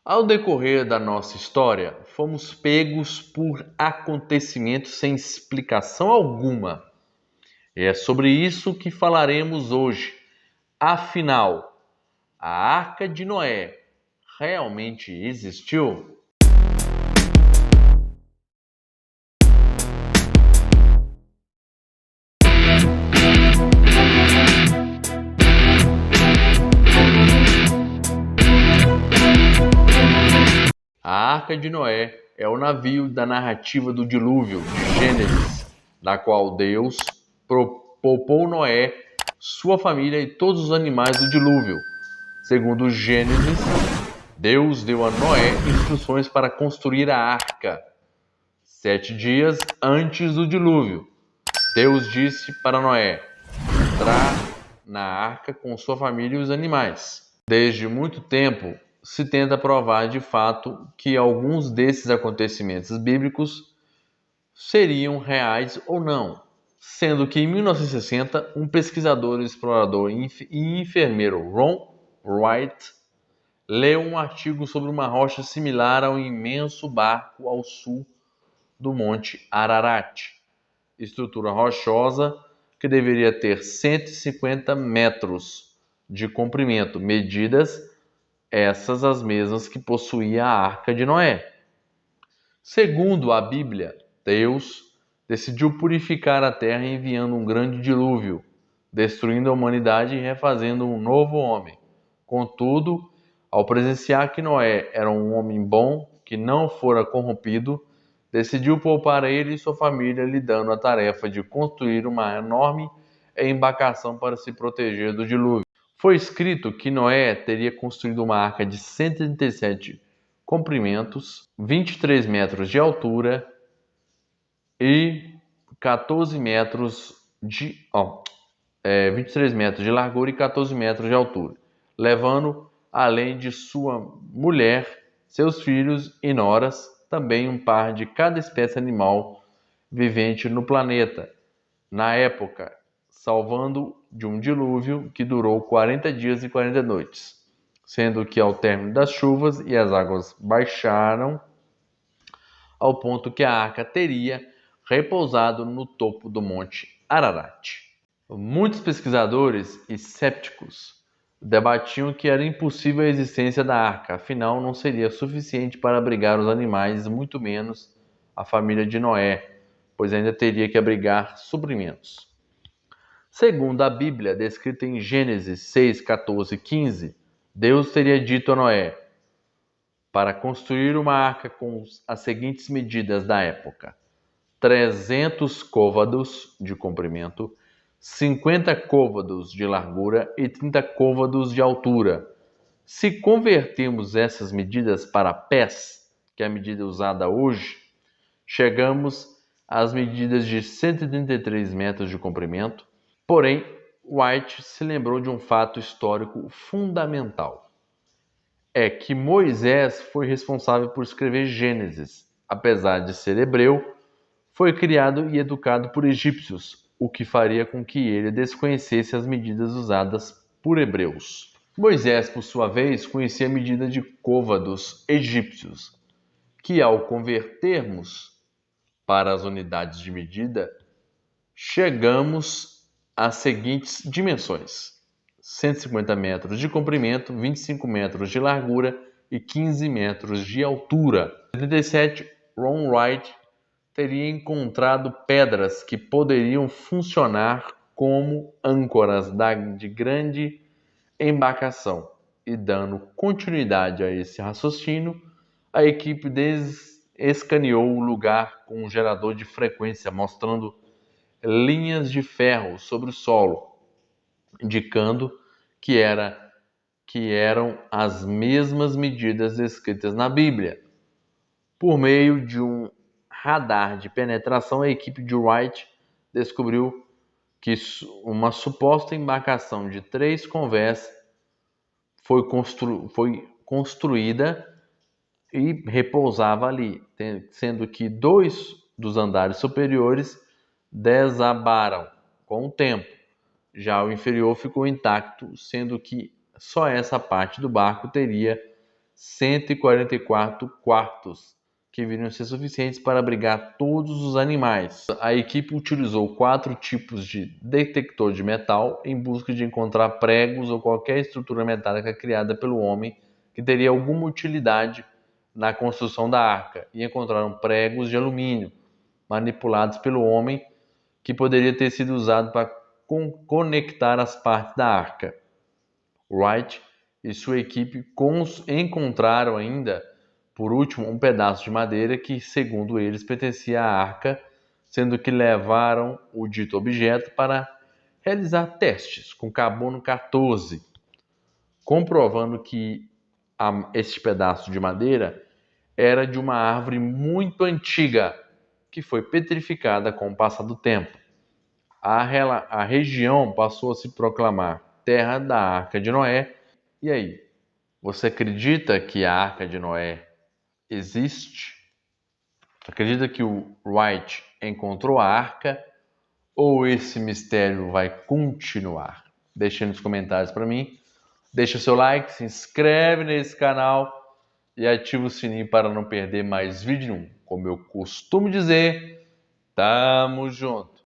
Ao decorrer da nossa história, fomos pegos por acontecimentos sem explicação alguma. E é sobre isso que falaremos hoje. Afinal, a Arca de Noé realmente existiu? A Arca de Noé é o navio da narrativa do dilúvio de Gênesis, da qual Deus poupou Noé, sua família e todos os animais do dilúvio. Segundo Gênesis, Deus deu a Noé instruções para construir a arca. 7 dias antes do dilúvio, Deus disse para Noé entrar na arca com sua família e os animais. Desde muito tempo, se tenta provar de fato que alguns desses acontecimentos bíblicos seriam reais ou não, sendo que em 1960, um pesquisador, explorador e enfermeiro, Ron Wright, leu um artigo sobre uma rocha similar a um imenso barco ao sul do Monte Ararat, estrutura rochosa que deveria ter 150 metros de comprimento, medidas essas as mesmas que possuía a Arca de Noé. Segundo a Bíblia, Deus decidiu purificar a terra enviando um grande dilúvio, destruindo a humanidade e refazendo um novo homem. Contudo, ao presenciar que Noé era um homem bom, que não fora corrompido, decidiu poupar ele e sua família, lhe dando a tarefa de construir uma enorme embarcação para se proteger do dilúvio. Foi escrito que Noé teria construído uma arca de 137 comprimentos, 23 metros de altura e 14 metros de 23 metros de largura e 14 metros de altura, levando, além de sua mulher, seus filhos e noras, também um par de cada espécie animal vivente no planeta, na época, salvando de um dilúvio que durou 40 dias e 40 noites, sendo que ao término das chuvas e as águas baixaram ao ponto que a arca teria repousado no topo do Monte Ararat. Muitos pesquisadores e céticos debatiam que era impossível a existência da arca, afinal não seria suficiente para abrigar os animais, muito menos a família de Noé, pois ainda teria que abrigar suprimentos. Segundo a Bíblia, descrita em Gênesis 6, 14 e 15, Deus teria dito a Noé para construir uma arca com as seguintes medidas da época: 300 côvados de comprimento, 50 côvados de largura e 30 côvados de altura. Se convertermos essas medidas para pés, que é a medida usada hoje, chegamos às medidas de 133 metros de comprimento. Porém, White se lembrou de um fato histórico fundamental. É que Moisés foi responsável por escrever Gênesis. Apesar de ser hebreu, foi criado e educado por egípcios, o que faria com que ele desconhecesse as medidas usadas por hebreus. Moisés, por sua vez, conhecia a medida de côvados egípcios, que ao convertermos para as unidades de medida, chegamos às seguintes dimensões: 150 metros de comprimento, 25 metros de largura e 15 metros de altura. Em 77, Ron Wright teria encontrado pedras que poderiam funcionar como âncoras de grande embarcação. E dando continuidade a esse raciocínio, a equipe escaneou o lugar com um gerador de frequência, mostrando linhas de ferro sobre o solo, indicando que eram as mesmas medidas descritas na Bíblia. Por meio de um radar de penetração, a equipe de Wright descobriu que uma suposta embarcação de 3 convés foi construída e repousava ali, sendo que 2 dos andares superiores desabaram com o tempo. Já o inferior ficou intacto, sendo que só essa parte do barco teria 144 quartos, que viriam ser suficientes para abrigar todos os animais. A equipe utilizou 4 tipos de detector de metal em busca de encontrar pregos ou qualquer estrutura metálica criada pelo homem que teria alguma utilidade na construção da arca, e encontraram pregos de alumínio manipulados pelo homem que poderia ter sido usado para conectar as partes da arca. Wright e sua equipe encontraram ainda, por último, um pedaço de madeira que, segundo eles, pertencia à arca, sendo que levaram o dito objeto para realizar testes com carbono 14, comprovando que este pedaço de madeira era de uma árvore muito antiga, que foi petrificada com o passar do tempo. A região passou a se proclamar Terra da Arca de Noé. E aí, você acredita que a Arca de Noé existe? Acredita que o Wright encontrou a arca ou esse mistério vai continuar? Deixe nos comentários para mim. Deixa o seu like, se inscreve nesse canal e ativa o sininho para não perder mais vídeo nenhum. Como eu costumo dizer, tamo junto!